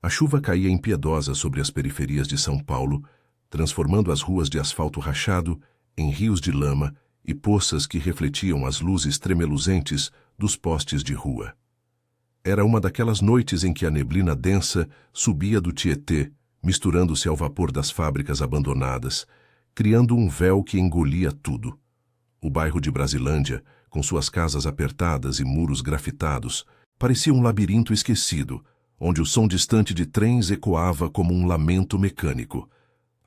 A chuva caía impiedosa sobre as periferias de São Paulo, transformando as ruas de asfalto rachado em rios de lama e poças que refletiam as luzes tremeluzentes dos postes de rua. Era uma daquelas noites em que a neblina densa subia do Tietê, misturando-se ao vapor das fábricas abandonadas, criando um véu que engolia tudo. O bairro de Brasilândia, com suas casas apertadas e muros grafitados, parecia um labirinto esquecido, onde o som distante de trens ecoava como um lamento mecânico.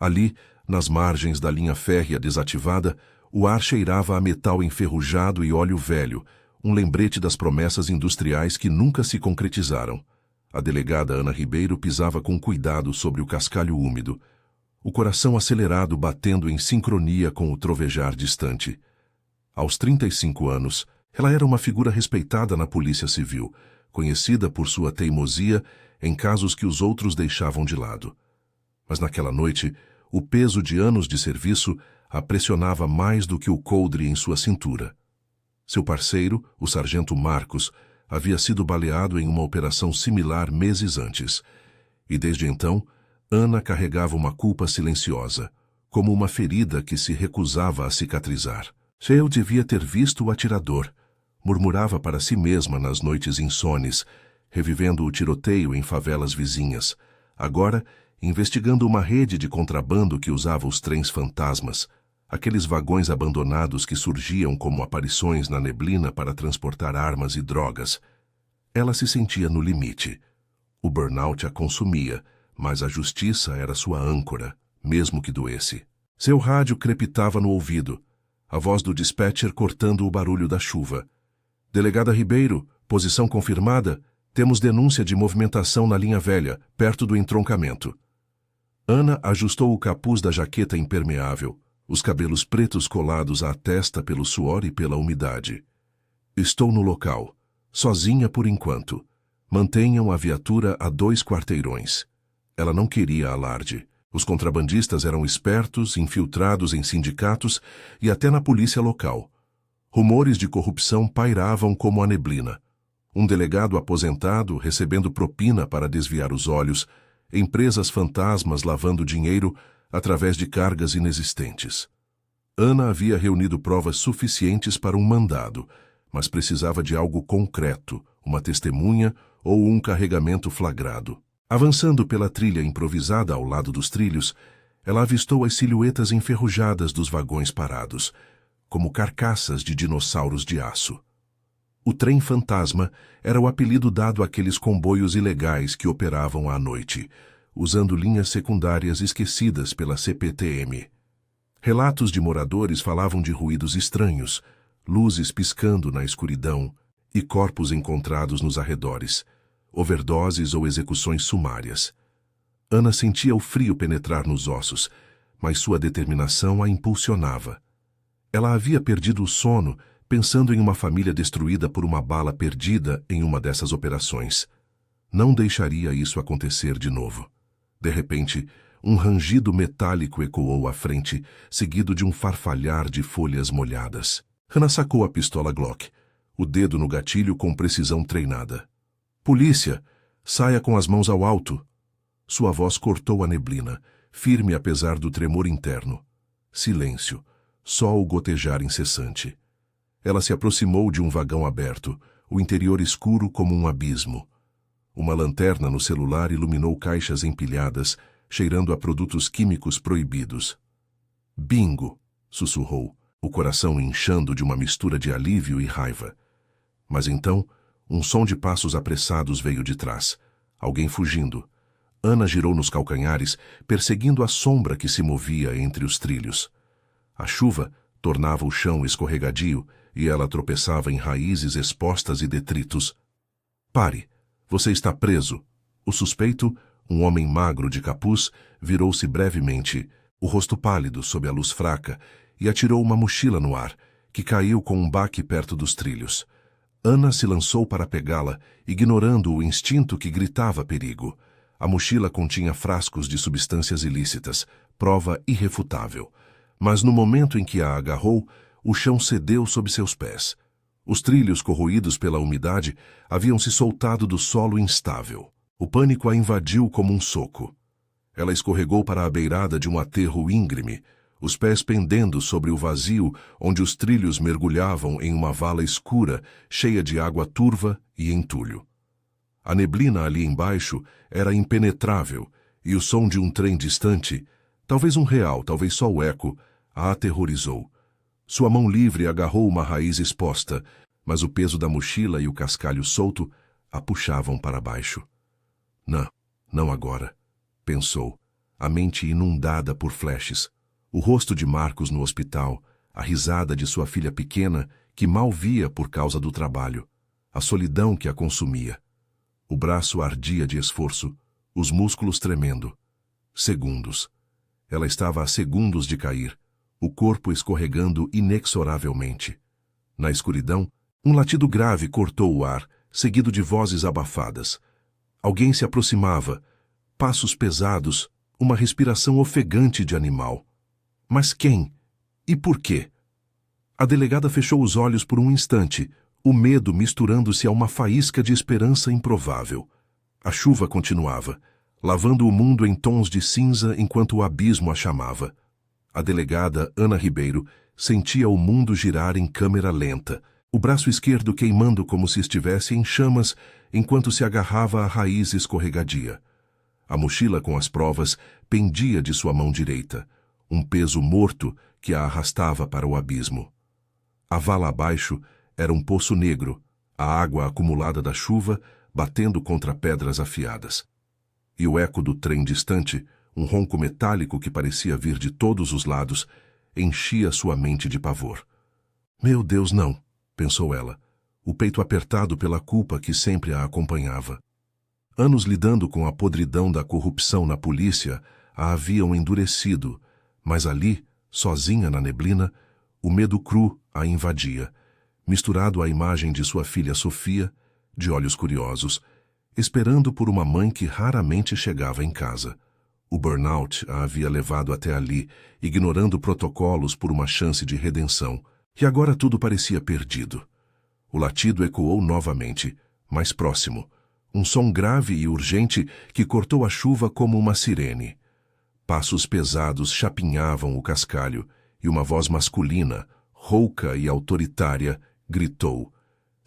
Ali, nas margens da linha férrea desativada, o ar cheirava a metal enferrujado e óleo velho, um lembrete das promessas industriais que nunca se concretizaram. A delegada Ana Ribeiro pisava com cuidado sobre o cascalho úmido, o coração acelerado batendo em sincronia com o trovejar distante. Aos 35 anos, ela era uma figura respeitada na Polícia Civil, conhecida por sua teimosia em casos que os outros deixavam de lado. Mas naquela noite, o peso de anos de serviço a pressionava mais do que o coldre em sua cintura. Seu parceiro, o sargento Marcos, havia sido baleado em uma operação similar meses antes, e desde então, Ana carregava uma culpa silenciosa, como uma ferida que se recusava a cicatrizar. Eu devia ter visto o atirador, murmurava para si mesma nas noites insones, revivendo o tiroteio em favelas vizinhas, agora investigando uma rede de contrabando que usava os trens fantasmas, aqueles vagões abandonados que surgiam como aparições na neblina para transportar armas e drogas. Ela se sentia no limite. O burnout a consumia, mas a justiça era sua âncora, mesmo que doesse. Seu rádio crepitava no ouvido, a voz do dispatcher cortando o barulho da chuva. Delegada Ribeiro, posição confirmada, temos denúncia de movimentação na linha velha, perto do entroncamento. Ana ajustou o capuz da jaqueta impermeável, os cabelos pretos colados à testa pelo suor e pela umidade. Estou no local, sozinha por enquanto. Mantenham a viatura a 2 quarteirões. Ela não queria alarde. Os contrabandistas eram espertos, infiltrados em sindicatos e até na polícia local. Rumores de corrupção pairavam como a neblina. Um delegado aposentado recebendo propina para desviar os olhos, empresas fantasmas lavando dinheiro através de cargas inexistentes. Ana havia reunido provas suficientes para um mandado, mas precisava de algo concreto, uma testemunha ou um carregamento flagrado. Avançando pela trilha improvisada ao lado dos trilhos, ela avistou as silhuetas enferrujadas dos vagões parados, como carcaças de dinossauros de aço. O trem fantasma era o apelido dado àqueles comboios ilegais que operavam à noite, usando linhas secundárias esquecidas pela CPTM. Relatos de moradores falavam de ruídos estranhos, luzes piscando na escuridão e corpos encontrados nos arredores, overdoses ou execuções sumárias. Ana sentia o frio penetrar nos ossos, mas sua determinação a impulsionava. Ela havia perdido o sono pensando em uma família destruída por uma bala perdida em uma dessas operações. Não deixaria isso acontecer de novo. De repente, um rangido metálico ecoou à frente, seguido de um farfalhar de folhas molhadas. Ana sacou a pistola Glock, o dedo no gatilho com precisão treinada. Polícia! Saia com as mãos ao alto! Sua voz cortou a neblina, firme apesar do tremor interno. Silêncio, só o gotejar incessante. Ela se aproximou de um vagão aberto, o interior escuro como um abismo. Uma lanterna no celular iluminou caixas empilhadas, cheirando a produtos químicos proibidos. Bingo! Sussurrou, o coração inchando de uma mistura de alívio e raiva. Mas então, um som de passos apressados veio de trás. Alguém fugindo. Ana girou nos calcanhares, perseguindo a sombra que se movia entre os trilhos. A chuva tornava o chão escorregadio e ela tropeçava em raízes expostas e detritos. Pare! Você está preso! O suspeito, um homem magro de capuz, virou-se brevemente, o rosto pálido sob a luz fraca, e atirou uma mochila no ar, que caiu com um baque perto dos trilhos. Ana se lançou para pegá-la, ignorando o instinto que gritava perigo. A mochila continha frascos de substâncias ilícitas, prova irrefutável. Mas no momento em que a agarrou, o chão cedeu sob seus pés. Os trilhos corroídos pela umidade haviam se soltado do solo instável. O pânico a invadiu como um soco. Ela escorregou para a beirada de um aterro íngreme, os pés pendendo sobre o vazio onde os trilhos mergulhavam em uma vala escura, cheia de água turva e entulho. A neblina ali embaixo era impenetrável, e o som de um trem distante, talvez um real, talvez só o eco, a aterrorizou. Sua mão livre agarrou uma raiz exposta, mas o peso da mochila e o cascalho solto a puxavam para baixo. Não, não agora, pensou, a mente inundada por flashes. O rosto de Marcos no hospital, a risada de sua filha pequena, que mal via por causa do trabalho, a solidão que a consumia. O braço ardia de esforço, os músculos tremendo. Segundos. Ela estava a segundos de cair, o corpo escorregando inexoravelmente. Na escuridão, um latido grave cortou o ar, seguido de vozes abafadas. Alguém se aproximava, passos pesados, uma respiração ofegante de animal. Mas quem? E por quê? A delegada fechou os olhos por um instante, o medo misturando-se a uma faísca de esperança improvável. A chuva continuava, lavando o mundo em tons de cinza enquanto o abismo a chamava. A delegada, Ana Ribeiro, sentia o mundo girar em câmera lenta, o braço esquerdo queimando como se estivesse em chamas enquanto se agarrava à raiz escorregadia. A mochila com as provas pendia de sua mão direita, um peso morto que a arrastava para o abismo. A vala abaixo era um poço negro, a água acumulada da chuva batendo contra pedras afiadas. E o eco do trem distante, um ronco metálico que parecia vir de todos os lados, enchia sua mente de pavor. Meu Deus, não, pensou ela, o peito apertado pela culpa que sempre a acompanhava. Anos lidando com a podridão da corrupção na polícia a haviam endurecido, mas ali, sozinha na neblina, o medo cru a invadia, misturado à imagem de sua filha Sofia, de olhos curiosos, esperando por uma mãe que raramente chegava em casa. O burnout a havia levado até ali, ignorando protocolos por uma chance de redenção, e agora tudo parecia perdido. O latido ecoou novamente, mais próximo, um som grave e urgente que cortou a chuva como uma sirene. Passos pesados chapinhavam o cascalho, e uma voz masculina, rouca e autoritária, gritou: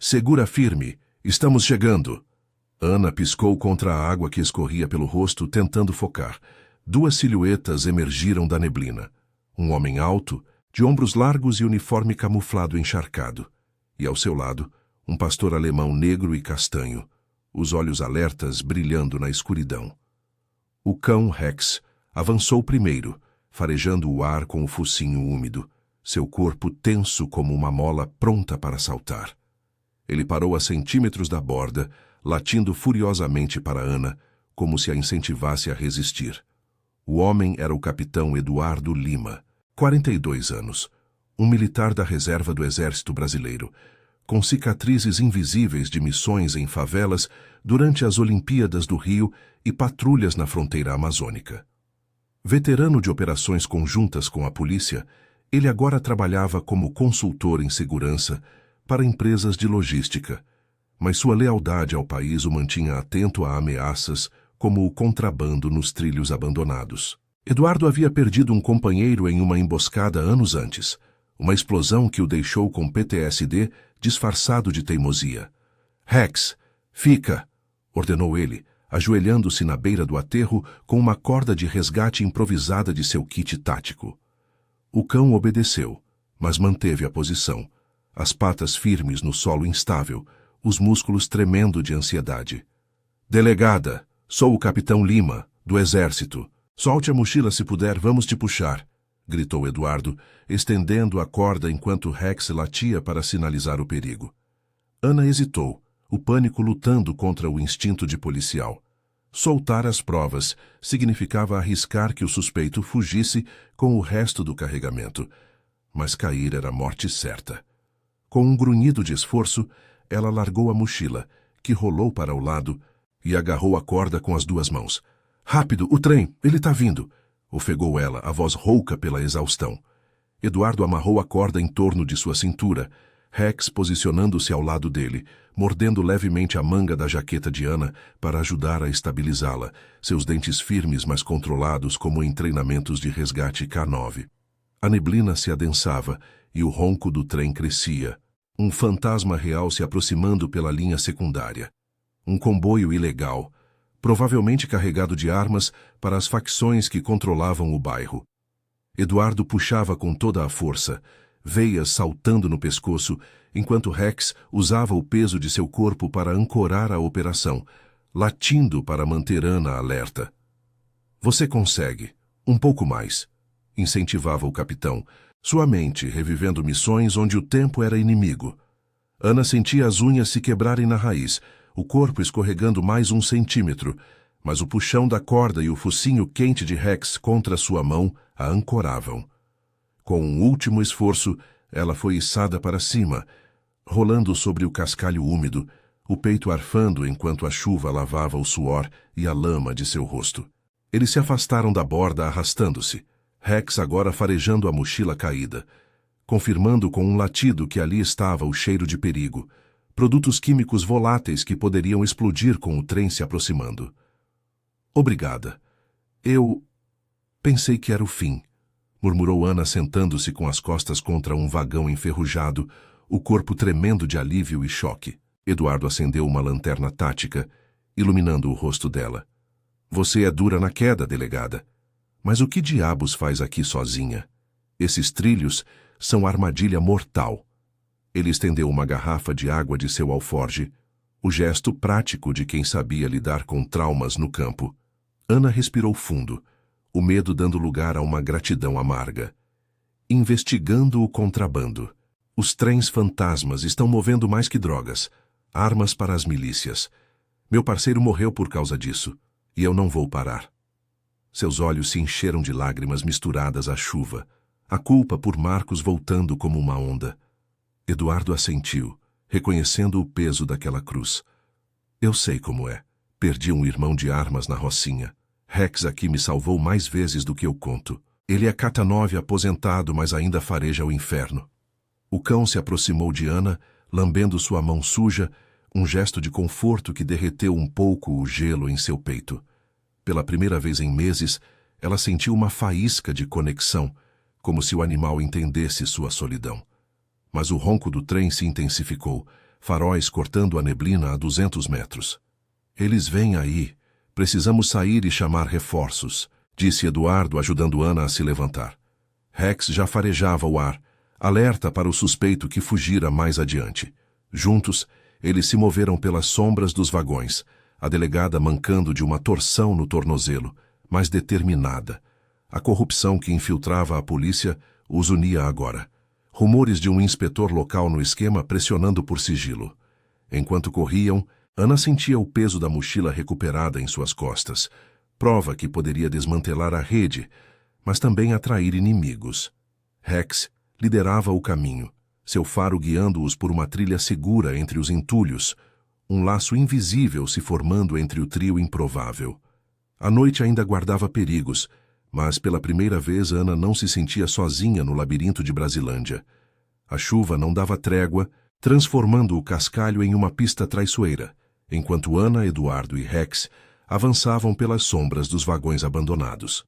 "Segura firme, estamos chegando!" Ana piscou contra a água que escorria pelo rosto, tentando focar. Duas silhuetas emergiram da neblina. Um homem alto, de ombros largos e uniforme camuflado encharcado. E ao seu lado, um pastor alemão negro e castanho, os olhos alertas brilhando na escuridão. O cão Rex avançou primeiro, farejando o ar com o focinho úmido, seu corpo tenso como uma mola pronta para saltar. Ele parou a centímetros da borda, latindo furiosamente para Ana, como se a incentivasse a resistir. O homem era o capitão Eduardo Lima, 42 anos, um militar da reserva do Exército Brasileiro, com cicatrizes invisíveis de missões em favelas durante as Olimpíadas do Rio e patrulhas na fronteira amazônica. Veterano de operações conjuntas com a polícia, ele agora trabalhava como consultor em segurança para empresas de logística, mas sua lealdade ao país o mantinha atento a ameaças como o contrabando nos trilhos abandonados. Eduardo havia perdido um companheiro em uma emboscada anos antes, uma explosão que o deixou com PTSD disfarçado de teimosia. "Rex, fica!" ordenou ele, ajoelhando-se na beira do aterro com uma corda de resgate improvisada de seu kit tático. O cão obedeceu, mas manteve a posição, as patas firmes no solo instável, os músculos tremendo de ansiedade. "Delegada, sou o capitão Lima, do Exército. Solte a mochila se puder, vamos te puxar", gritou Eduardo, estendendo a corda enquanto Rex latia para sinalizar o perigo. Ana hesitou, o pânico lutando contra o instinto de policial. Soltar as provas significava arriscar que o suspeito fugisse com o resto do carregamento, mas cair era morte certa. Com um grunhido de esforço, ela largou a mochila, que rolou para o lado, e agarrou a corda com as duas mãos. "Rápido, o trem, ele está vindo!" ofegou ela, a voz rouca pela exaustão. Eduardo amarrou a corda em torno de sua cintura. Rex posicionando-se ao lado dele, mordendo levemente a manga da jaqueta de Ana para ajudar a estabilizá-la, seus dentes firmes mas controlados como em treinamentos de resgate K9. A neblina se adensava e o ronco do trem crescia. Um fantasma real se aproximando pela linha secundária. Um comboio ilegal, provavelmente carregado de armas para as facções que controlavam o bairro. Eduardo puxava com toda a força, veias saltando no pescoço, enquanto Rex usava o peso de seu corpo para ancorar a operação, latindo para manter Ana alerta. "Você consegue. Um pouco mais", incentivava o capitão, sua mente revivendo missões onde o tempo era inimigo. Ana sentia as unhas se quebrarem na raiz, o corpo escorregando mais 1 centímetro, mas o puxão da corda e o focinho quente de Rex contra sua mão a ancoravam. Com um último esforço, ela foi içada para cima, rolando sobre o cascalho úmido, o peito arfando enquanto a chuva lavava o suor e a lama de seu rosto. Eles se afastaram da borda arrastando-se, Rex agora farejando a mochila caída, confirmando com um latido que ali estava o cheiro de perigo, produtos químicos voláteis que poderiam explodir com o trem se aproximando. "Obrigada. Eu pensei que era o fim", murmurou Ana sentando-se com as costas contra um vagão enferrujado, o corpo tremendo de alívio e choque. Eduardo acendeu uma lanterna tática, iluminando o rosto dela. "Você é dura na queda, delegada. Mas o que diabos faz aqui sozinha? Esses trilhos são armadilha mortal." Ele estendeu uma garrafa de água de seu alforge, o gesto prático de quem sabia lidar com traumas no campo. Ana respirou fundo, o medo dando lugar a uma gratidão amarga. "Investigando o contrabando. Os trens fantasmas estão movendo mais que drogas, armas para as milícias. Meu parceiro morreu por causa disso, e eu não vou parar." Seus olhos se encheram de lágrimas misturadas à chuva, a culpa por Marcos voltando como uma onda. Eduardo assentiu, reconhecendo o peso daquela cruz. "Eu sei como é. Perdi um irmão de armas na Rocinha. Rex aqui me salvou mais vezes do que eu conto. Ele é K9 aposentado, mas ainda fareja o inferno." O cão se aproximou de Ana, lambendo sua mão suja, um gesto de conforto que derreteu um pouco o gelo em seu peito. Pela primeira vez em meses, ela sentiu uma faísca de conexão, como se o animal entendesse sua solidão. Mas o ronco do trem se intensificou, faróis cortando a neblina a 200 metros. "Eles vêm aí. Precisamos sair e chamar reforços", disse Eduardo, ajudando Ana a se levantar. Rex já farejava o ar, alerta para o suspeito que fugira mais adiante. Juntos, eles se moveram pelas sombras dos vagões, a delegada mancando de uma torção no tornozelo, mas determinada. A corrupção que infiltrava a polícia os unia agora. Rumores de um inspetor local no esquema pressionando por sigilo. Enquanto corriam, Ana sentia o peso da mochila recuperada em suas costas, prova que poderia desmantelar a rede, mas também atrair inimigos. Rex liderava o caminho, seu faro guiando-os por uma trilha segura entre os entulhos, um laço invisível se formando entre o trio improvável. A noite ainda guardava perigos, mas pela primeira vez Ana não se sentia sozinha no labirinto de Brasilândia. A chuva não dava trégua, transformando o cascalho em uma pista traiçoeira, enquanto Ana, Eduardo e Rex avançavam pelas sombras dos vagões abandonados.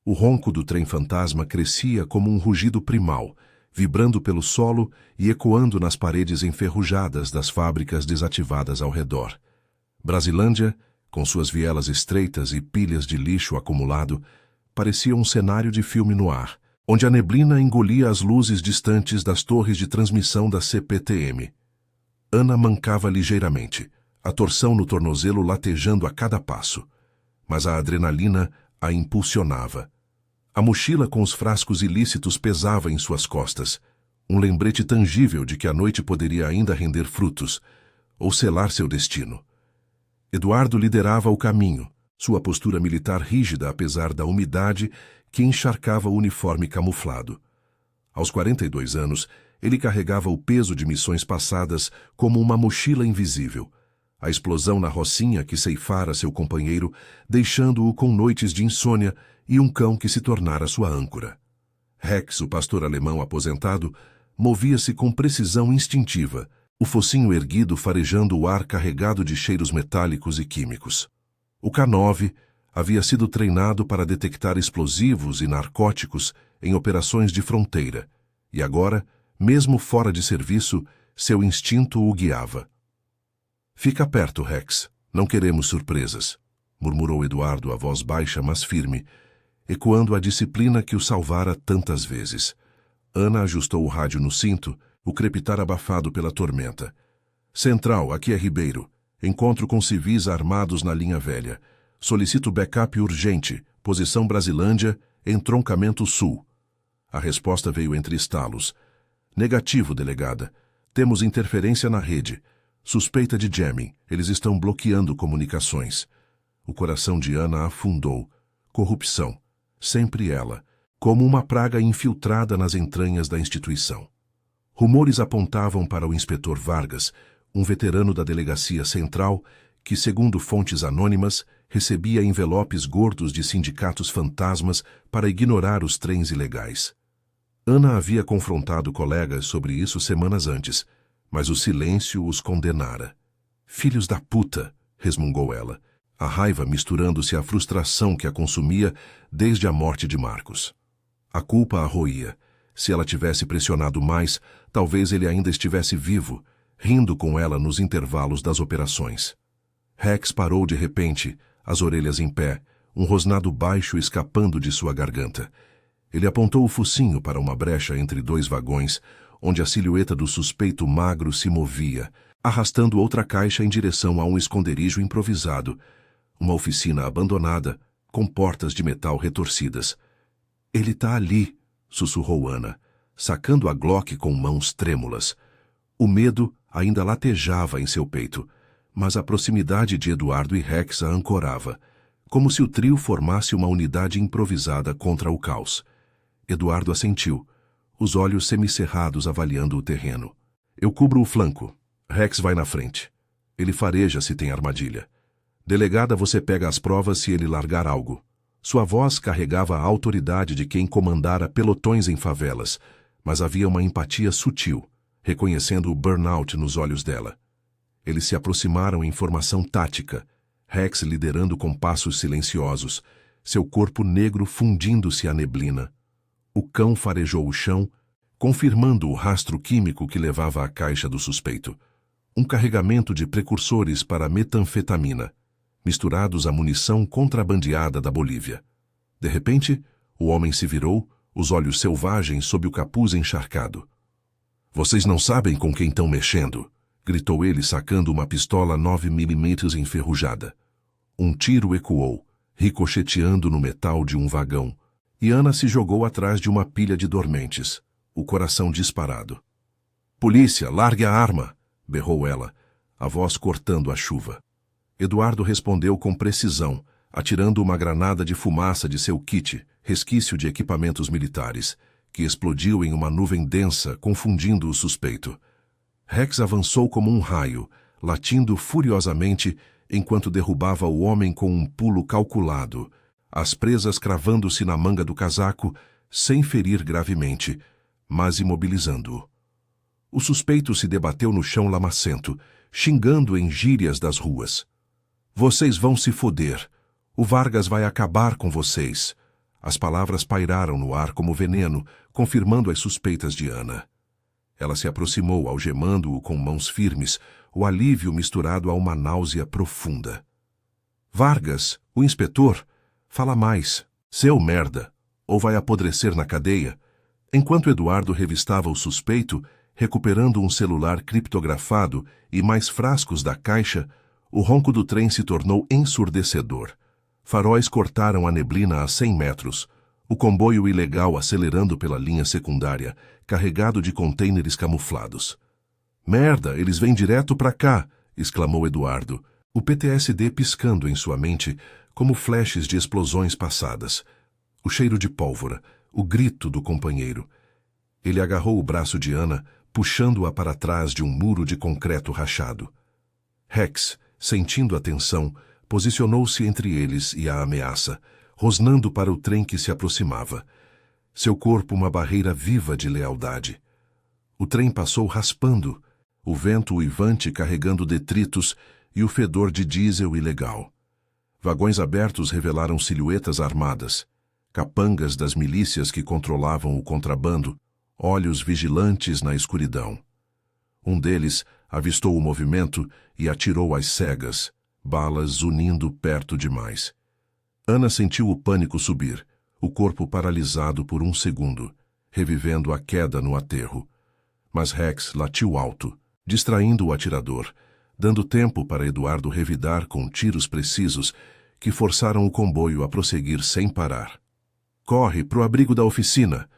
O ronco do trem fantasma crescia como um rugido primal, vibrando pelo solo e ecoando nas paredes enferrujadas das fábricas desativadas ao redor. Brasilândia, com suas vielas estreitas e pilhas de lixo acumulado, parecia um cenário de filme no ar, onde a neblina engolia as luzes distantes das torres de transmissão da CPTM. Ana mancava ligeiramente, a torção no tornozelo latejando a cada passo, mas a adrenalina a impulsionava. A mochila com os frascos ilícitos pesava em suas costas, um lembrete tangível de que a noite poderia ainda render frutos, ou selar seu destino. Eduardo liderava o caminho, sua postura militar rígida apesar da umidade que encharcava o uniforme camuflado. Aos 42 anos, ele carregava o peso de missões passadas como uma mochila invisível, a explosão na Rocinha que ceifara seu companheiro, deixando-o com noites de insônia e um cão que se tornara sua âncora. Rex, o pastor alemão aposentado, movia-se com precisão instintiva, o focinho erguido farejando o ar carregado de cheiros metálicos e químicos. O K-9 havia sido treinado para detectar explosivos e narcóticos em operações de fronteira, e agora, mesmo fora de serviço, seu instinto o guiava. "Fica perto, Rex. Não queremos surpresas", murmurou Eduardo a voz baixa, mas firme, ecoando a disciplina que o salvara tantas vezes. Ana ajustou o rádio no cinto, o crepitar abafado pela tormenta. "Central, aqui é Ribeiro. Encontro com civis armados na linha velha. Solicito backup urgente. Posição Brasilândia, entroncamento sul." A resposta veio entre estalos. "Negativo, delegada. Temos interferência na rede. Suspeita de jamming. Eles estão bloqueando comunicações." O coração de Ana afundou. Corrupção. Sempre ela. Como uma praga infiltrada nas entranhas da instituição. Rumores apontavam para o inspetor Vargas, um veterano da Delegacia Central, que, segundo fontes anônimas, recebia envelopes gordos de sindicatos fantasmas para ignorar os trens ilegais. Ana havia confrontado colegas sobre isso semanas antes, mas o silêncio os condenara. "Filhos da puta", resmungou ela, a raiva misturando-se à frustração que a consumia desde a morte de Marcos. A culpa a roía. Se ela tivesse pressionado mais, talvez ele ainda estivesse vivo, rindo com ela nos intervalos das operações. Rex parou de repente, as orelhas em pé, um rosnado baixo escapando de sua garganta. Ele apontou o focinho para uma brecha entre dois vagões, onde a silhueta do suspeito magro se movia, arrastando outra caixa em direção a um esconderijo improvisado, uma oficina abandonada, com portas de metal retorcidas. "Ele tá ali", sussurrou Ana, sacando a Glock com mãos trêmulas. O medo ainda latejava em seu peito, mas a proximidade de Eduardo e Rex a ancorava, como se o trio formasse uma unidade improvisada contra o caos. Eduardo assentiu, os olhos semicerrados avaliando o terreno. "Eu cubro o flanco. Rex vai na frente. Ele fareja se tem armadilha. Delegada, você pega as provas se ele largar algo." Sua voz carregava a autoridade de quem comandara pelotões em favelas, mas havia uma empatia sutil, reconhecendo o burnout nos olhos dela. Eles se aproximaram em formação tática, Rex liderando com passos silenciosos, seu corpo negro fundindo-se à neblina. O cão farejou o chão, confirmando o rastro químico que levava à caixa do suspeito. Um carregamento de precursores para metanfetamina, misturados à munição contrabandeada da Bolívia. De repente, o homem se virou, os olhos selvagens sob o capuz encharcado. "Vocês não sabem com quem estão mexendo", gritou ele sacando uma pistola 9mm enferrujada. Um tiro ecoou, ricocheteando no metal de um vagão, e Ana se jogou atrás de uma pilha de dormentes, o coração disparado. "Polícia, largue a arma!" berrou ela, a voz cortando a chuva. Eduardo respondeu com precisão, atirando uma granada de fumaça de seu kit, resquício de equipamentos militares, que explodiu em uma nuvem densa, confundindo o suspeito. Rex avançou como um raio, latindo furiosamente enquanto derrubava o homem com um pulo calculado, as presas cravando-se na manga do casaco, sem ferir gravemente, mas imobilizando-o. O suspeito se debateu no chão lamacento, xingando em gírias das ruas. "Vocês vão se foder. O Vargas vai acabar com vocês." As palavras pairaram no ar como veneno, confirmando as suspeitas de Ana. Ela se aproximou, algemando-o com mãos firmes, o alívio misturado a uma náusea profunda. "Vargas, o inspetor, fala mais. Seu merda. Ou vai apodrecer na cadeia." Enquanto Eduardo revistava o suspeito, recuperando um celular criptografado e mais frascos da caixa, o ronco do trem se tornou ensurdecedor. Faróis cortaram a neblina a 100 metros, o comboio ilegal acelerando pela linha secundária, carregado de contêineres camuflados. "Merda, eles vêm direto pra cá!" exclamou Eduardo, o PTSD piscando em sua mente como flashes de explosões passadas. O cheiro de pólvora, o grito do companheiro. Ele agarrou o braço de Ana, puxando-a para trás de um muro de concreto rachado. Rex, sentindo a tensão, posicionou-se entre eles e a ameaça, rosnando para o trem que se aproximava. Seu corpo uma barreira viva de lealdade. O trem passou raspando, o vento uivante carregando detritos e o fedor de diesel ilegal. Vagões abertos revelaram silhuetas armadas, capangas das milícias que controlavam o contrabando, olhos vigilantes na escuridão. Um deles avistou o movimento e atirou às cegas, balas zunindo perto demais. Ana sentiu o pânico subir, o corpo paralisado por um segundo, revivendo a queda no aterro. Mas Rex latiu alto, distraindo o atirador, dando tempo para Eduardo revidar com tiros precisos que forçaram o comboio a prosseguir sem parar. "Corre pro abrigo da oficina",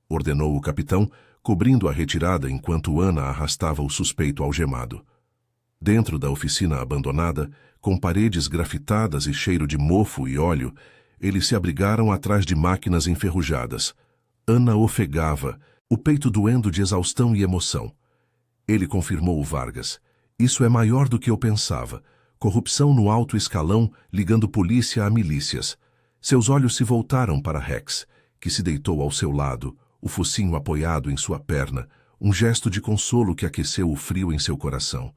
ordenou o capitão, cobrindo a retirada enquanto Ana arrastava o suspeito algemado. Dentro da oficina abandonada, com paredes grafitadas e cheiro de mofo e óleo, eles se abrigaram atrás de máquinas enferrujadas. Ana ofegava, o peito doendo de exaustão e emoção. Ele confirmou Vargas. "Isso é maior do que eu pensava. Corrupção no alto escalão, ligando polícia a milícias." Seus olhos se voltaram para Rex, que se deitou ao seu lado, o focinho apoiado em sua perna, um gesto de consolo que aqueceu o frio em seu coração.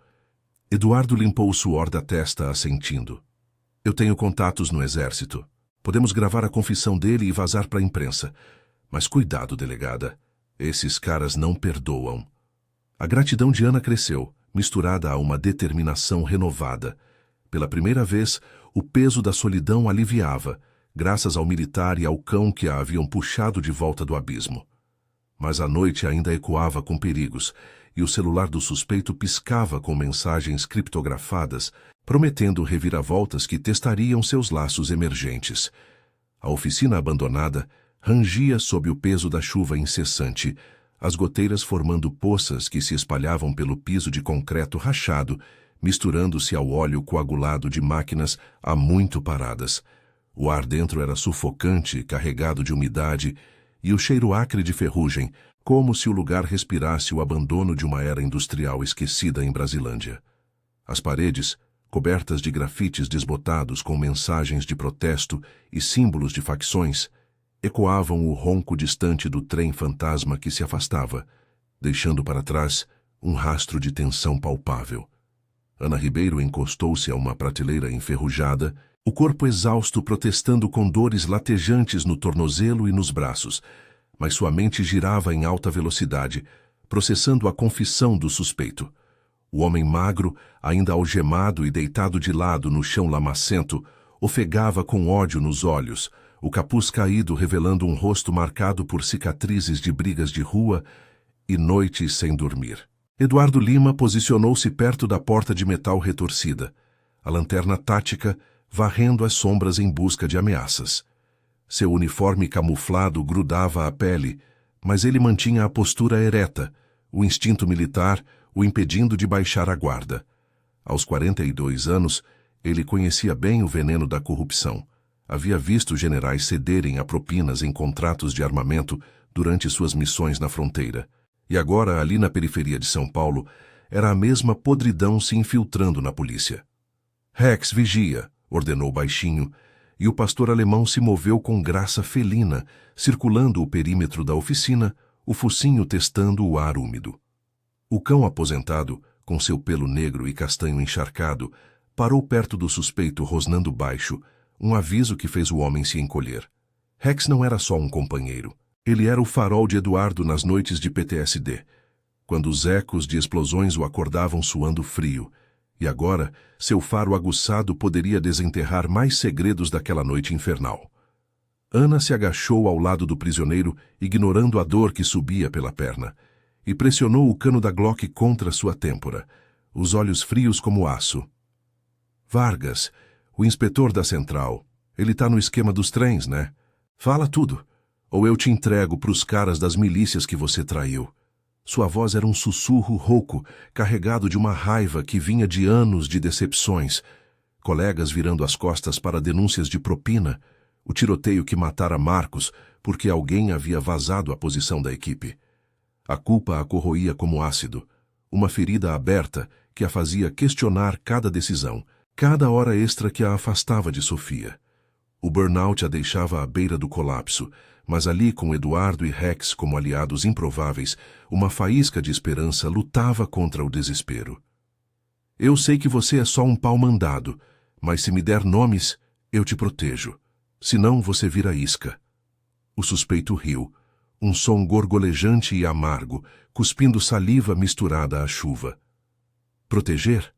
Eduardo limpou o suor da testa, assentindo. "Eu tenho contatos no exército. Podemos gravar a confissão dele e vazar para a imprensa. Mas cuidado, delegada. Esses caras não perdoam." A gratidão de Ana cresceu, misturada a uma determinação renovada. Pela primeira vez, o peso da solidão aliviava, graças ao militar e ao cão que a haviam puxado de volta do abismo. Mas a noite ainda ecoava com perigos, e o celular do suspeito piscava com mensagens criptografadas, prometendo reviravoltas que testariam seus laços emergentes. A oficina abandonada rangia sob o peso da chuva incessante, as goteiras formando poças que se espalhavam pelo piso de concreto rachado, misturando-se ao óleo coagulado de máquinas há muito paradas. O ar dentro era sufocante, carregado de umidade, e o cheiro acre de ferrugem, como se o lugar respirasse o abandono de uma era industrial esquecida em Brasilândia. As paredes, cobertas de grafites desbotados com mensagens de protesto e símbolos de facções, ecoavam o ronco distante do trem fantasma que se afastava, deixando para trás um rastro de tensão palpável. Ana Ribeiro encostou-se a uma prateleira enferrujada, o corpo exausto protestando com dores latejantes no tornozelo e nos braços, mas sua mente girava em alta velocidade, processando a confissão do suspeito. O homem magro, ainda algemado e deitado de lado no chão lamacento, ofegava com ódio nos olhos, o capuz caído revelando um rosto marcado por cicatrizes de brigas de rua e noites sem dormir. Eduardo Lima posicionou-se perto da porta de metal retorcida, a lanterna tática varrendo as sombras em busca de ameaças. Seu uniforme camuflado grudava à pele, mas ele mantinha a postura ereta, o instinto militar o impedindo de baixar a guarda. Aos 42 anos, ele conhecia bem o veneno da corrupção. Havia visto generais cederem a propinas em contratos de armamento durante suas missões na fronteira. E agora, ali na periferia de São Paulo, era a mesma podridão se infiltrando na polícia. "Rex, vigia", ordenou baixinho, e o pastor alemão se moveu com graça felina, circulando o perímetro da oficina, o focinho testando o ar úmido. O cão aposentado, com seu pelo negro e castanho encharcado, parou perto do suspeito rosnando baixo, um aviso que fez o homem se encolher. Rex não era só um companheiro. Ele era o farol de Eduardo nas noites de PTSD, quando os ecos de explosões o acordavam suando frio, e agora seu faro aguçado poderia desenterrar mais segredos daquela noite infernal. Ana se agachou ao lado do prisioneiro, ignorando a dor que subia pela perna, e pressionou o cano da Glock contra sua têmpora, os olhos frios como aço. "Vargas, o inspetor da central, ele tá no esquema dos trens, né? Fala tudo, ou eu te entrego pros caras das milícias que você traiu." Sua voz era um sussurro rouco, carregado de uma raiva que vinha de anos de decepções. Colegas virando as costas para denúncias de propina, o tiroteio que matara Marcos porque alguém havia vazado a posição da equipe. A culpa a corroía como ácido, uma ferida aberta que a fazia questionar cada decisão, cada hora extra que a afastava de Sofia. O burnout a deixava à beira do colapso, Mas ali, com Eduardo e Rex como aliados improváveis, uma faísca de esperança lutava contra o desespero. Eu sei que você é só um pau-mandado, mas se me der nomes, eu te protejo. Senão você vira isca. O suspeito riu, um som gorgolejante e amargo, cuspindo saliva misturada à chuva. Proteger?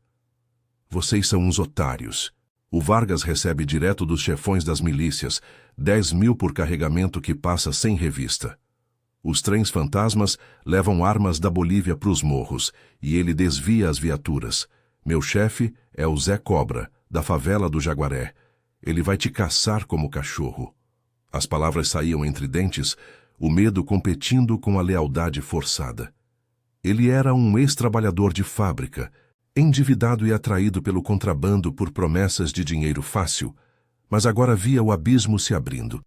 Vocês são uns otários. O Vargas recebe direto dos chefões das milícias, 10.000 por carregamento que passa sem revista. Os trens fantasmas levam armas da Bolívia para os morros, e ele desvia as viaturas. Meu chefe é o Zé Cobra, da favela do Jaguaré. Ele vai te caçar como cachorro. As palavras saíam entre dentes, o medo competindo com a lealdade forçada. Ele era um ex-trabalhador de fábrica, endividado e atraído pelo contrabando por promessas de dinheiro fácil, mas agora via o abismo se abrindo.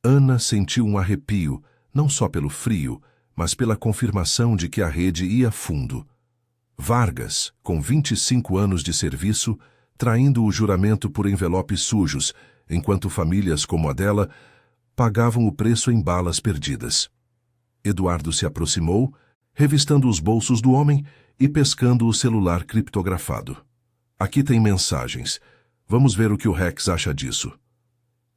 Ana sentiu um arrepio, não só pelo frio, mas pela confirmação de que a rede ia fundo. Vargas, com 25 anos de serviço, traindo o juramento por envelopes sujos, enquanto famílias como a dela pagavam o preço em balas perdidas. Eduardo se aproximou, revistando os bolsos do homem e pescando o celular criptografado. Aqui tem mensagens. Vamos ver o que o Rex acha disso.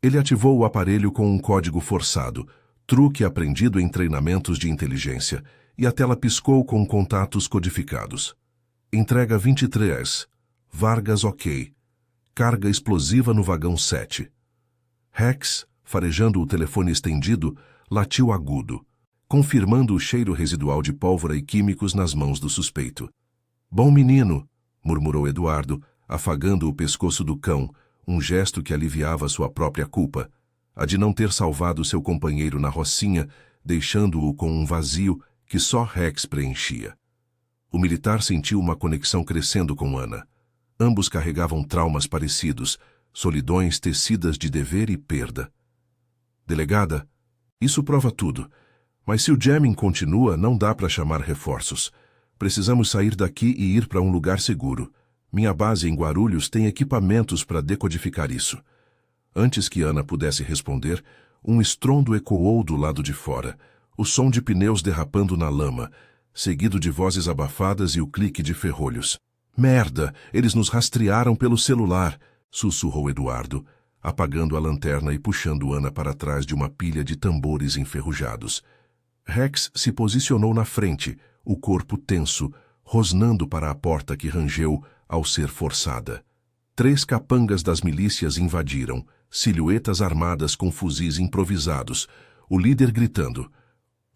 Ele ativou o aparelho com um código forçado, truque aprendido em treinamentos de inteligência, e a tela piscou com contatos codificados. Entrega 23. Vargas ok. Carga explosiva no vagão 7. Rex, farejando o telefone estendido, latiu agudo, confirmando o cheiro residual de pólvora e químicos nas mãos do suspeito. Bom menino, murmurou Eduardo, afagando o pescoço do cão, um gesto que aliviava sua própria culpa, a de não ter salvado seu companheiro na rocinha, deixando-o com um vazio que só Rex preenchia. O militar sentiu uma conexão crescendo com Ana. Ambos carregavam traumas parecidos, solidões tecidas de dever e perda. Delegada, isso prova tudo. Mas se o jamming continua, não dá para chamar reforços. Precisamos sair daqui e ir para um lugar seguro. Minha base em Guarulhos tem equipamentos para decodificar isso. Antes que Ana pudesse responder, um estrondo ecoou do lado de fora, o som de pneus derrapando na lama, seguido de vozes abafadas e o clique de ferrolhos. Merda! Eles nos rastrearam pelo celular! Sussurrou Eduardo, apagando a lanterna e puxando Ana para trás de uma pilha de tambores enferrujados. Rex se posicionou na frente, o corpo tenso, rosnando para a porta que rangeu ao ser forçada. 3 capangas das milícias invadiram, silhuetas armadas com fuzis improvisados, o líder gritando: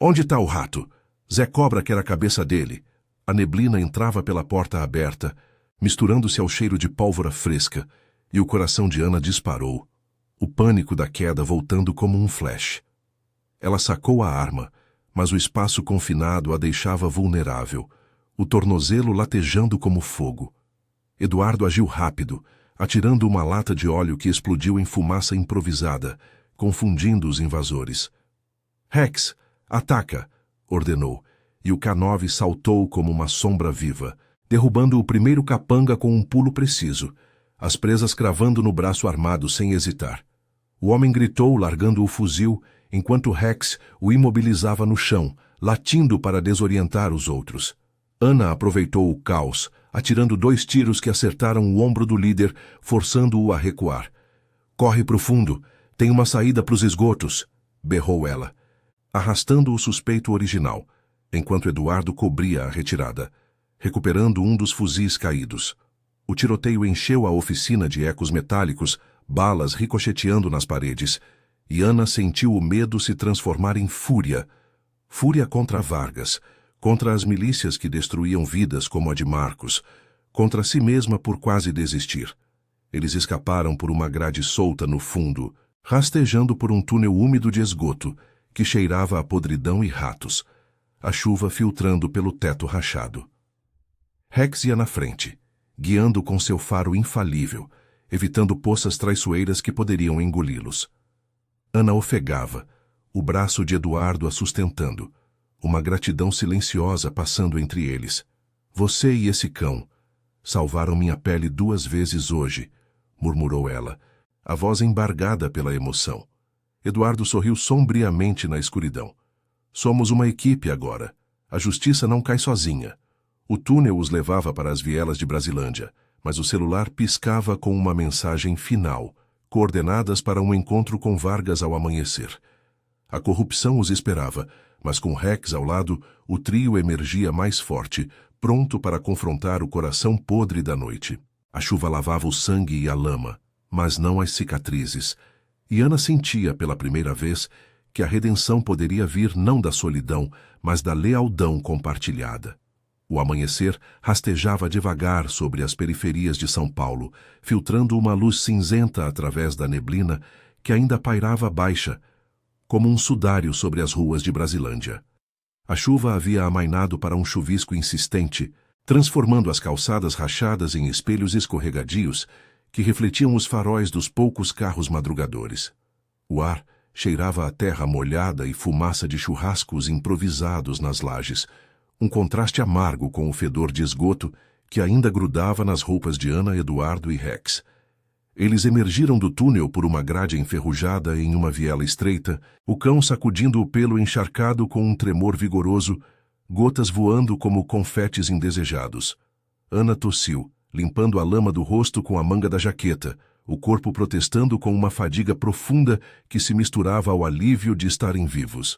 "Onde está o rato? Zé Cobra quer a cabeça dele." A neblina entrava pela porta aberta, misturando-se ao cheiro de pólvora fresca, e o coração de Ana disparou, o pânico da queda voltando como um flash. Ela sacou a arma, mas o espaço confinado a deixava vulnerável, o tornozelo latejando como fogo. Eduardo agiu rápido, atirando uma lata de óleo que explodiu em fumaça improvisada, confundindo os invasores. "Rex, ataca!" ordenou, e o K9 saltou como uma sombra viva, derrubando o primeiro capanga com um pulo preciso, as presas cravando no braço armado sem hesitar. O homem gritou, largando o fuzil, enquanto Rex o imobilizava no chão, latindo para desorientar os outros. Ana aproveitou o caos, atirando 2 tiros que acertaram o ombro do líder, forçando-o a recuar. "Corre pro fundo, tem uma saída para os esgotos", berrou ela, arrastando o suspeito original, enquanto Eduardo cobria a retirada, recuperando um dos fuzis caídos. O tiroteio encheu a oficina de ecos metálicos, balas ricocheteando nas paredes, e Ana sentiu o medo se transformar em fúria. Fúria contra Vargas, contra as milícias que destruíam vidas como a de Marcos, contra si mesma por quase desistir. Eles escaparam por uma grade solta no fundo, rastejando por um túnel úmido de esgoto, que cheirava a podridão e ratos, a chuva filtrando pelo teto rachado. Rex ia na frente, guiando com seu faro infalível, evitando poças traiçoeiras que poderiam engoli-los. Ana ofegava, o braço de Eduardo a sustentando, uma gratidão silenciosa passando entre eles. "Você e esse cão salvaram minha pele 2 vezes hoje", murmurou ela, a voz embargada pela emoção. Eduardo sorriu sombriamente na escuridão. Somos uma equipe agora. A justiça não cai sozinha. O túnel os levava para as vielas de Brasilândia, mas o celular piscava com uma mensagem final, coordenadas para um encontro com Vargas ao amanhecer. A corrupção os esperava, mas com Rex ao lado, o trio emergia mais forte, pronto para confrontar o coração podre da noite. A chuva lavava o sangue e a lama, mas não as cicatrizes. E Ana sentia pela primeira vez que a redenção poderia vir não da solidão, mas da lealdão compartilhada. O amanhecer rastejava devagar sobre as periferias de São Paulo, filtrando uma luz cinzenta através da neblina que ainda pairava baixa, como um sudário sobre as ruas de Brasilândia. A chuva havia amainado para um chuvisco insistente, transformando as calçadas rachadas em espelhos escorregadios que refletiam os faróis dos poucos carros madrugadores. O ar cheirava a terra molhada e fumaça de churrascos improvisados nas lajes, um contraste amargo com o fedor de esgoto que ainda grudava nas roupas de Ana, Eduardo e Rex. Eles emergiram do túnel por uma grade enferrujada em uma viela estreita, o cão sacudindo o pelo encharcado com um tremor vigoroso, gotas voando como confetes indesejados. Ana tossiu, limpando a lama do rosto com a manga da jaqueta, o corpo protestando com uma fadiga profunda que se misturava ao alívio de estarem vivos.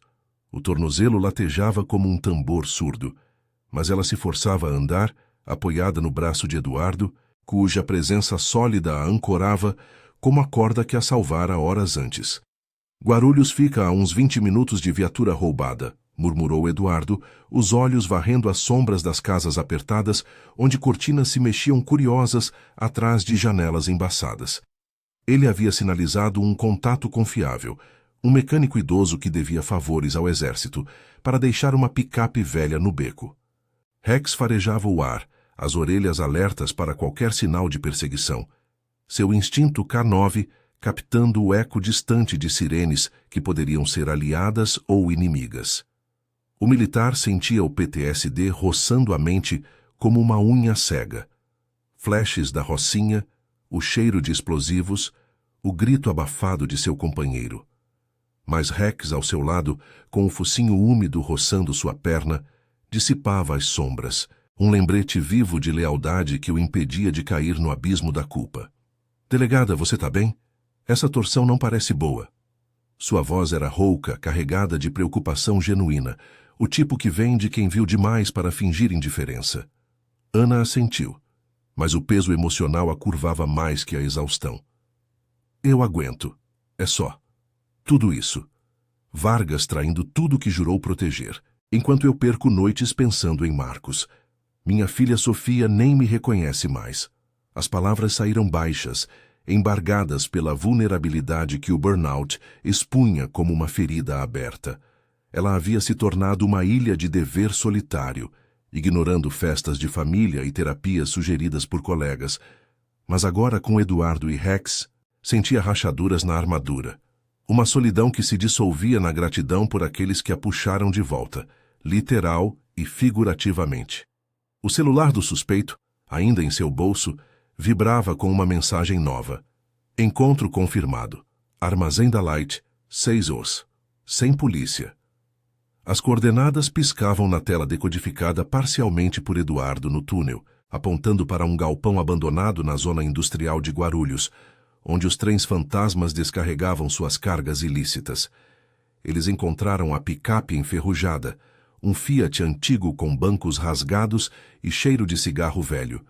O tornozelo latejava como um tambor surdo, mas ela se forçava a andar, apoiada no braço de Eduardo, cuja presença sólida a ancorava como a corda que a salvara horas antes. Guarulhos fica a uns 20 minutos de viatura roubada, murmurou Eduardo, os olhos varrendo as sombras das casas apertadas, onde cortinas se mexiam curiosas atrás de janelas embaçadas. Ele havia sinalizado um contato confiável, um mecânico idoso que devia favores ao exército, para deixar uma picape velha no beco. Rex farejava o ar, as orelhas alertas para qualquer sinal de perseguição. Seu instinto K9 captando o eco distante de sirenes que poderiam ser aliadas ou inimigas. O militar sentia o PTSD roçando a mente como uma unha cega. Flashes da Rocinha, o cheiro de explosivos, o grito abafado de seu companheiro. Mas Rex, ao seu lado, com o focinho úmido roçando sua perna, dissipava as sombras, um lembrete vivo de lealdade que o impedia de cair no abismo da culpa. "Delegada, você tá bem? Essa torção não parece boa." Sua voz era rouca, carregada de preocupação genuína, o tipo que vem de quem viu demais para fingir indiferença. Ana assentiu, mas o peso emocional a curvava mais que a exaustão. "Eu aguento. É só. Tudo isso. Vargas traindo tudo que jurou proteger, enquanto eu perco noites pensando em Marcos. Minha filha Sofia nem me reconhece mais." As palavras saíram baixas, embargadas pela vulnerabilidade que o burnout expunha como uma ferida aberta. Ela havia se tornado uma ilha de dever solitário, ignorando festas de família e terapias sugeridas por colegas. Mas agora, com Eduardo e Rex, sentia rachaduras na armadura. Uma solidão que se dissolvia na gratidão por aqueles que a puxaram de volta, literal e figurativamente. O celular do suspeito, ainda em seu bolso, vibrava com uma mensagem nova. Encontro confirmado. Armazém da Light, 6 horas. Sem polícia. As coordenadas piscavam na tela decodificada parcialmente por Eduardo no túnel, apontando para um galpão abandonado na zona industrial de Guarulhos, onde os trens fantasmas descarregavam suas cargas ilícitas. Eles encontraram a picape enferrujada, um Fiat antigo com bancos rasgados e cheiro de cigarro velho,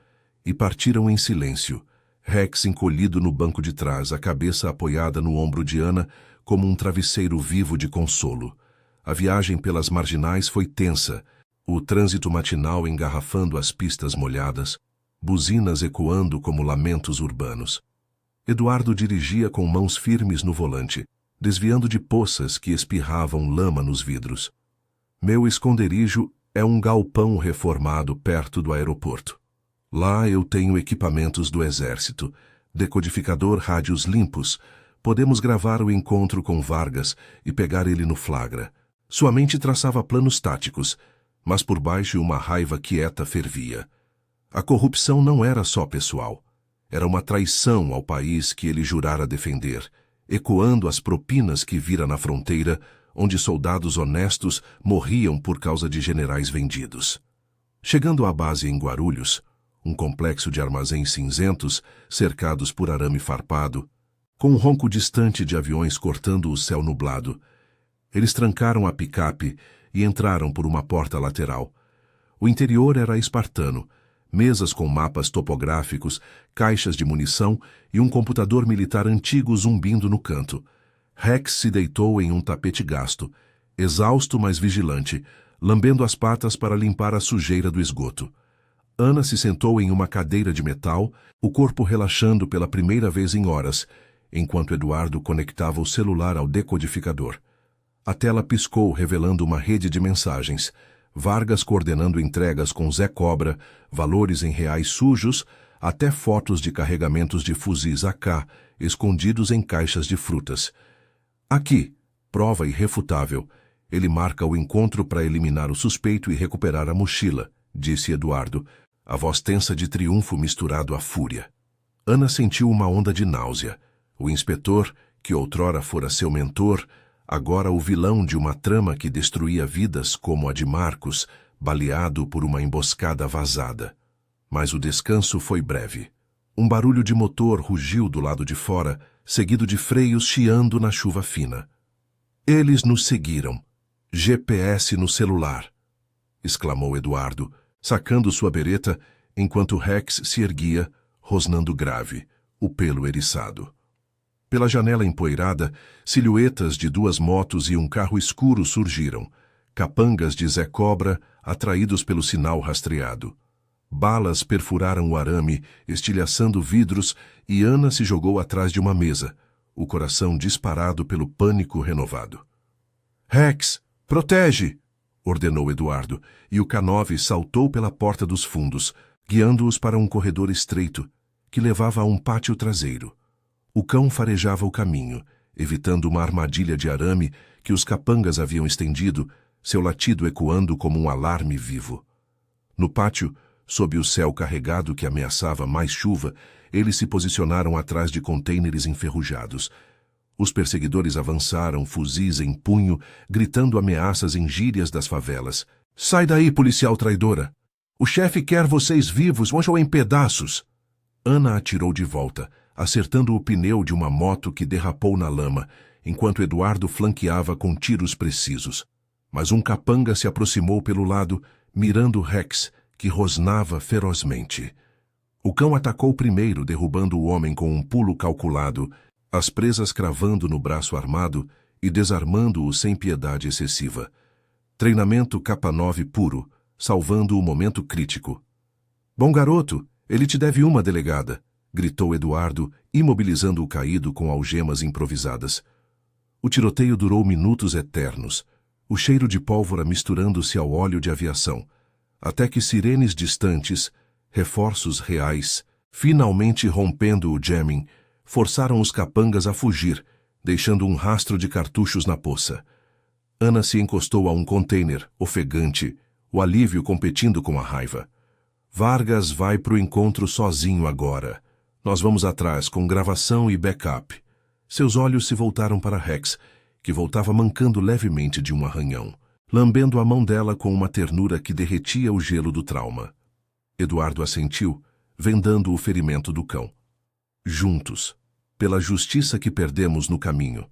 e partiram em silêncio, Rex encolhido no banco de trás, a cabeça apoiada no ombro de Ana como um travesseiro vivo de consolo. A viagem pelas marginais foi tensa, o trânsito matinal engarrafando as pistas molhadas, buzinas ecoando como lamentos urbanos. Eduardo dirigia com mãos firmes no volante, desviando de poças que espirravam lama nos vidros. Meu esconderijo é um galpão reformado perto do aeroporto. Lá eu tenho equipamentos do exército, decodificador rádios limpos. Podemos gravar o encontro com Vargas e pegar ele no flagra. Sua mente traçava planos táticos, mas por baixo uma raiva quieta fervia. A corrupção não era só pessoal. Era uma traição ao país que ele jurara defender, ecoando as propinas que vira na fronteira, onde soldados honestos morriam por causa de generais vendidos. Chegando à base em Guarulhos, um complexo de armazéns cinzentos, cercados por arame farpado, com um ronco distante de aviões cortando o céu nublado, eles trancaram a picape e entraram por uma porta lateral. O interior era espartano, mesas com mapas topográficos, caixas de munição e um computador militar antigo zumbindo no canto. Rex se deitou em um tapete gasto, exausto mas vigilante, lambendo as patas para limpar a sujeira do esgoto. Ana se sentou em uma cadeira de metal, o corpo relaxando pela primeira vez em horas, enquanto Eduardo conectava o celular ao decodificador. A tela piscou, revelando uma rede de mensagens. Vargas coordenando entregas com Zé Cobra, valores em reais sujos, até fotos de carregamentos de fuzis AK, escondidos em caixas de frutas. Aqui, prova irrefutável, ele marca o encontro para eliminar o suspeito e recuperar a mochila, disse Eduardo, a voz tensa de triunfo misturado à fúria. Ana sentiu uma onda de náusea. O inspetor, que outrora fora seu mentor, agora o vilão de uma trama que destruía vidas como a de Marcos, baleado por uma emboscada vazada. Mas o descanso foi breve. Um barulho de motor rugiu do lado de fora, seguido de freios chiando na chuva fina. Eles nos seguiram. GPS no celular, exclamou Eduardo, sacando sua bereta, enquanto Rex se erguia, rosnando grave, o pelo eriçado. Pela janela empoeirada, silhuetas de duas motos e um carro escuro surgiram, capangas de Zé Cobra atraídos pelo sinal rastreado. Balas perfuraram o arame, estilhaçando vidros, e Ana se jogou atrás de uma mesa, o coração disparado pelo pânico renovado. Rex, protege! Ordenou Eduardo, e o K9 saltou pela porta dos fundos, guiando-os para um corredor estreito, que levava a um pátio traseiro. O cão farejava o caminho, evitando uma armadilha de arame que os capangas haviam estendido, seu latido ecoando como um alarme vivo. No pátio, sob o céu carregado que ameaçava mais chuva, eles se posicionaram atrás de contêineres enferrujados. Os perseguidores avançaram, fuzis em punho, gritando ameaças em gírias das favelas. Sai daí, policial traidora! O chefe quer vocês vivos, ou em pedaços! Ana atirou de volta, acertando o pneu de uma moto que derrapou na lama, enquanto Eduardo flanqueava com tiros precisos. Mas um capanga se aproximou pelo lado, mirando Rex, que rosnava ferozmente. O cão atacou primeiro, derrubando o homem com um pulo calculado, as presas cravando no braço armado e desarmando-o sem piedade excessiva. Treinamento K9 puro, salvando o momento crítico. Bom garoto, ele te deve uma, delegada, gritou Eduardo, imobilizando o caído com algemas improvisadas. O tiroteio durou minutos eternos, o cheiro de pólvora misturando-se ao óleo de aviação, até que sirenes distantes, reforços reais, finalmente rompendo o jamming, forçaram os capangas a fugir, deixando um rastro de cartuchos na poça. Ana se encostou a um container, ofegante, o alívio competindo com a raiva. Vargas vai pro encontro sozinho agora. Nós vamos atrás, com gravação e backup. Seus olhos se voltaram para Rex, que voltava mancando levemente de um arranhão, lambendo a mão dela com uma ternura que derretia o gelo do trauma. Eduardo assentiu, vendando o ferimento do cão. Juntos, pela justiça que perdemos no caminho.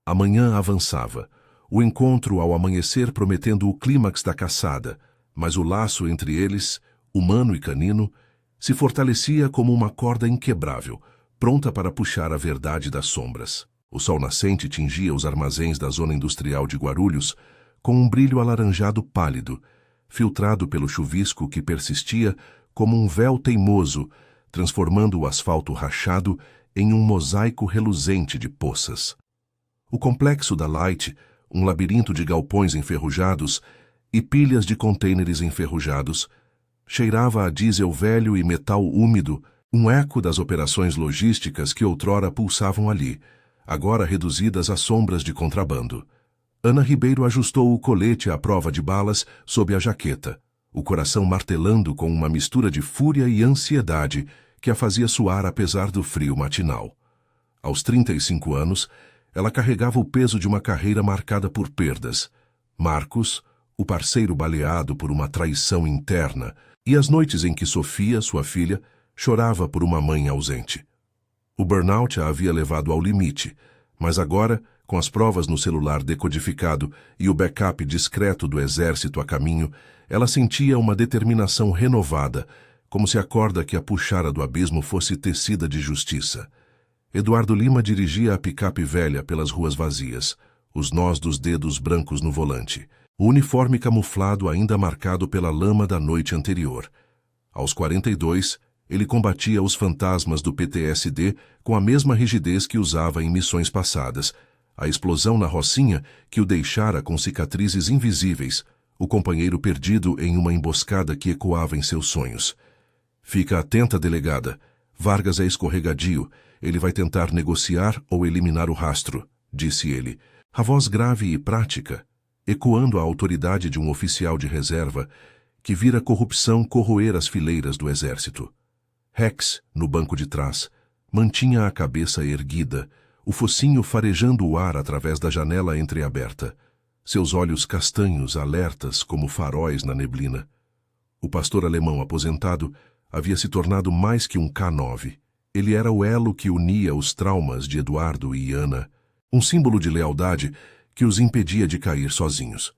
A manhã avançava, o encontro ao amanhecer prometendo o clímax da caçada, mas o laço entre eles, humano e canino, se fortalecia como uma corda inquebrável, pronta para puxar a verdade das sombras. O sol nascente tingia os armazéns da zona industrial de Guarulhos com um brilho alaranjado pálido, filtrado pelo chuvisco que persistia como um véu teimoso, transformando o asfalto rachado em um mosaico reluzente de poças. O complexo da Light, um labirinto de galpões enferrujados e pilhas de contêineres enferrujados, cheirava a diesel velho e metal úmido, um eco das operações logísticas que outrora pulsavam ali, agora reduzidas a sombras de contrabando. Ana Ribeiro ajustou o colete à prova de balas sob a jaqueta, o coração martelando com uma mistura de fúria e ansiedade que a fazia suar apesar do frio matinal. Aos 35 anos, ela carregava o peso de uma carreira marcada por perdas. Marcos, o parceiro baleado por uma traição interna, e as noites em que Sofia, sua filha, chorava por uma mãe ausente. O burnout a havia levado ao limite, mas agora, com as provas no celular decodificado e o backup discreto do exército a caminho, ela sentia uma determinação renovada, como se a corda que a puxara do abismo fosse tecida de justiça. Eduardo Lima dirigia a picape velha pelas ruas vazias, os nós dos dedos brancos no volante, o uniforme camuflado ainda marcado pela lama da noite anterior. Aos 42, ele combatia os fantasmas do PTSD com a mesma rigidez que usava em missões passadas, a explosão na Rocinha que o deixara com cicatrizes invisíveis, o companheiro perdido em uma emboscada que ecoava em seus sonhos. Fica atenta, delegada. Vargas é escorregadio. Ele vai tentar negociar ou eliminar o rastro, disse ele, a voz grave e prática, ecoando a autoridade de um oficial de reserva que vira corrupção corroer as fileiras do exército. Rex, no banco de trás, mantinha a cabeça erguida, o focinho farejando o ar através da janela entreaberta, seus olhos castanhos alertas como faróis na neblina. O pastor alemão aposentado havia se tornado mais que um K9. Ele era o elo que unia os traumas de Eduardo e Ana, um símbolo de lealdade que os impedia de cair sozinhos.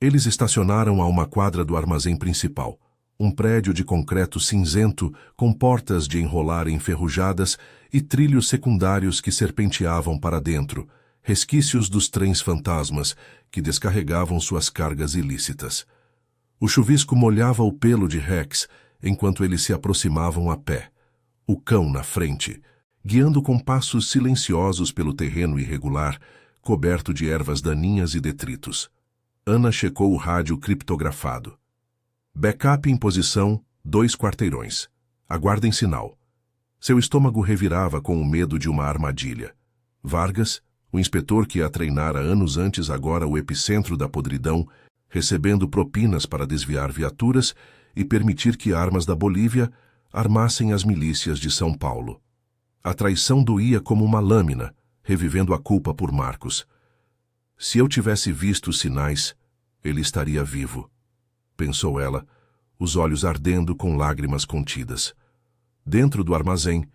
Eles estacionaram a uma quadra do armazém principal, um prédio de concreto cinzento com portas de enrolar enferrujadas e trilhos secundários que serpenteavam para dentro, resquícios dos trens fantasmas que descarregavam suas cargas ilícitas. O chuvisco molhava o pelo de Rex enquanto eles se aproximavam a pé, o cão na frente, guiando com passos silenciosos pelo terreno irregular, coberto de ervas daninhas e detritos. Ana checou o rádio criptografado. Backup em posição, 2 quarteirões. Aguardem sinal. Seu estômago revirava com o medo de uma armadilha. Vargas, o inspetor que a treinara anos antes, agora o epicentro da podridão, recebendo propinas para desviar viaturas e permitir que armas da Bolívia armassem as milícias de São Paulo. A traição doía como uma lâmina, revivendo a culpa por Marcos. Se eu tivesse visto os sinais, ele estaria vivo, pensou ela, os olhos ardendo com lágrimas contidas. Dentro do armazém,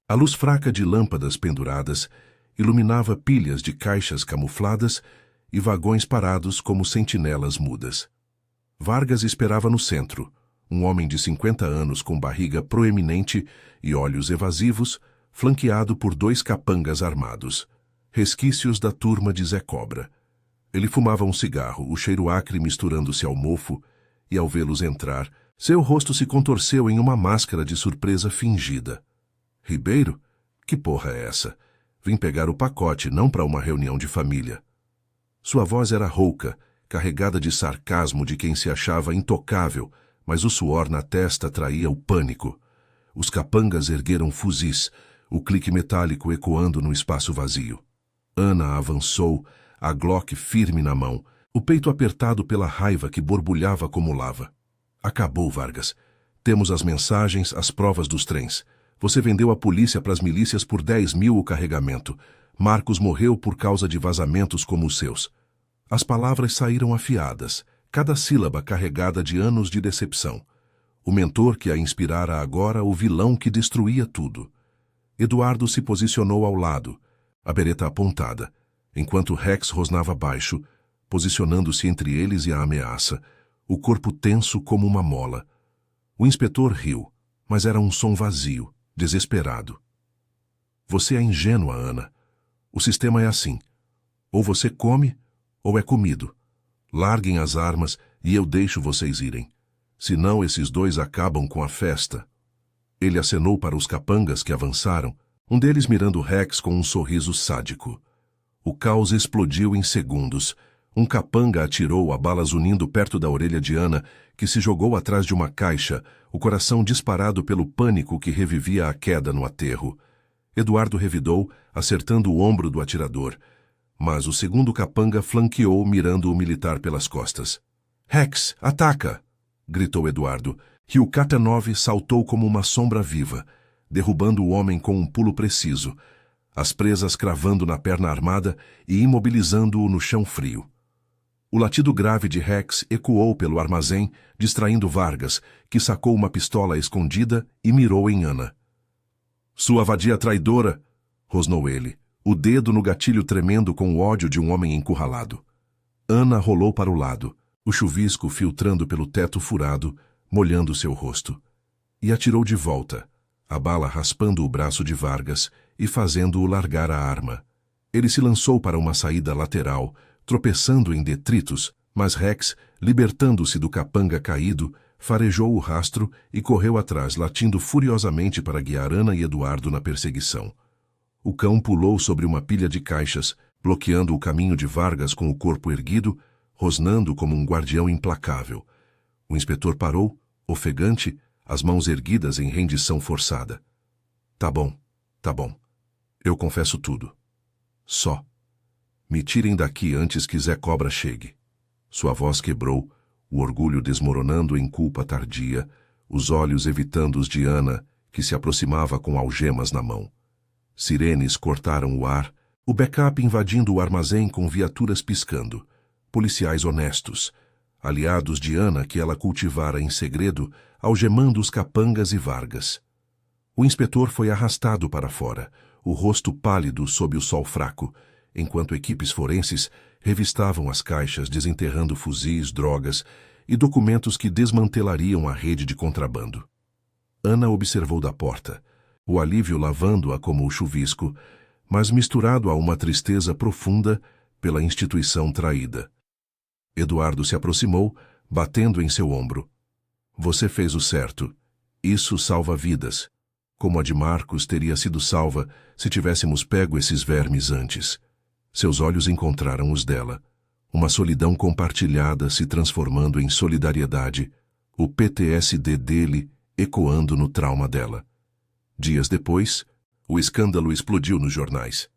a luz fraca de lâmpadas penduradas iluminava pilhas de caixas camufladas e vagões parados como sentinelas mudas. Vargas esperava no centro, um homem de 50 anos com barriga proeminente e olhos evasivos, flanqueado por 2 capangas armados, resquícios da turma de Zé Cobra. Ele fumava um cigarro, o cheiro acre misturando-se ao mofo, e ao vê-los entrar, seu rosto se contorceu em uma máscara de surpresa fingida. Ribeiro? Que porra é essa? Vim pegar o pacote, não para uma reunião de família. Sua voz era rouca, carregada de sarcasmo de quem se achava intocável, mas o suor na testa traía o pânico. Os capangas ergueram fuzis, o clique metálico ecoando no espaço vazio. Ana avançou, a Glock firme na mão, o peito apertado pela raiva que borbulhava como lava. Acabou, Vargas. Temos as mensagens, as provas dos trens. Você vendeu a polícia para as milícias por 10.000 o carregamento. Marcos morreu por causa de vazamentos como os seus. As palavras saíram afiadas, cada sílaba carregada de anos de decepção. O mentor que a inspirara agora, o vilão que destruía tudo. Eduardo se posicionou ao lado, a bereta apontada, enquanto Rex rosnava baixo, posicionando-se entre eles e a ameaça, o corpo tenso como uma mola. O inspetor riu, mas era um som vazio, desesperado. Você é ingênua, Ana. O sistema é assim. Ou você come, ou é comido. Larguem as armas e eu deixo vocês irem. Senão esses 2 acabam com a festa. Ele acenou para os capangas que avançaram, um deles mirando Rex com um sorriso sádico. O caos explodiu em segundos. Um capanga atirou a balas unindo perto da orelha de Ana, que se jogou atrás de uma caixa, o coração disparado pelo pânico que revivia a queda no aterro. Eduardo revidou, acertando o ombro do atirador, mas o segundo capanga flanqueou, mirando o militar pelas costas. Rex, ataca! Gritou Eduardo, e o K9 saltou como uma sombra viva, derrubando o homem com um pulo preciso. as presas cravando na perna armada e imobilizando-o no chão frio. O latido grave de Rex ecoou pelo armazém, distraindo Vargas, que sacou uma pistola escondida e mirou em Ana. "Sua vadia traidora!" rosnou ele, o dedo no gatilho tremendo com o ódio de um homem encurralado. Ana rolou para o lado, o chuvisco filtrando pelo teto furado, molhando seu rosto. E atirou de volta, a bala raspando o braço de Vargas e fazendo-o largar a arma. Ele se lançou para uma saída lateral, tropeçando em detritos, mas Rex, libertando-se do capanga caído, farejou o rastro e correu atrás, latindo furiosamente para guiar Ana e Eduardo na perseguição. O cão pulou sobre uma pilha de caixas, bloqueando o caminho de Vargas com o corpo erguido, rosnando como um guardião implacável. O inspetor parou, ofegante, as mãos erguidas em rendição forçada. Tá bom. Eu confesso tudo. Só. Me tirem daqui antes que Zé Cobra chegue." Sua voz quebrou, o orgulho desmoronando em culpa tardia, os olhos evitando os de Ana, que se aproximava com algemas na mão. Sirenes cortaram o ar, o backup invadindo o armazém com viaturas piscando. Policiais honestos, aliados de Ana que ela cultivara em segredo, algemando os capangas e Vargas. O inspetor foi arrastado para fora, o rosto pálido sob o sol fraco, enquanto equipes forenses revistavam as caixas desenterrando fuzis, drogas e documentos que desmantelariam a rede de contrabando. Ana observou da porta, o alívio lavando-a como o chuvisco, mas misturado a uma tristeza profunda pela instituição traída. Eduardo se aproximou, batendo em seu ombro. "Você fez o certo. Isso salva vidas. Como a de Marcos teria sido salva se tivéssemos pego esses vermes antes." Seus olhos encontraram os dela. Uma solidão compartilhada se transformando em solidariedade, o PTSD dele ecoando no trauma dela. Dias depois, o escândalo explodiu nos jornais.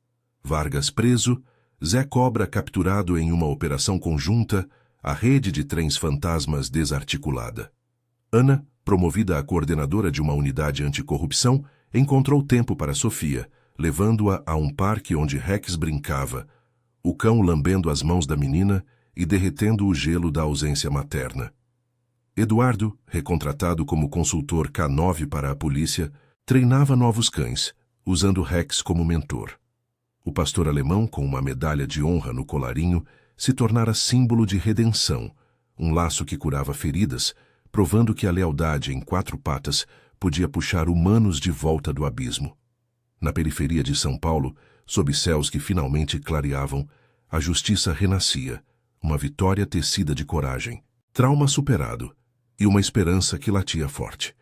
Vargas preso, Zé Cobra capturado em uma operação conjunta, a rede de trens fantasmas desarticulada. Ana, promovida a coordenadora de uma unidade anticorrupção, encontrou tempo para Sofia, levando-a a um parque onde Rex brincava, o cão lambendo as mãos da menina e derretendo o gelo da ausência materna. Eduardo, recontratado como consultor K9 para a polícia, treinava novos cães, usando Rex como mentor. O pastor alemão, com uma medalha de honra no colarinho, se tornara símbolo de redenção, um laço que curava feridas, provando que a lealdade em 4 patas podia puxar humanos de volta do abismo. Na periferia de São Paulo, sob céus que finalmente clareavam, a justiça renascia, uma vitória tecida de coragem, trauma superado e uma esperança que latia forte.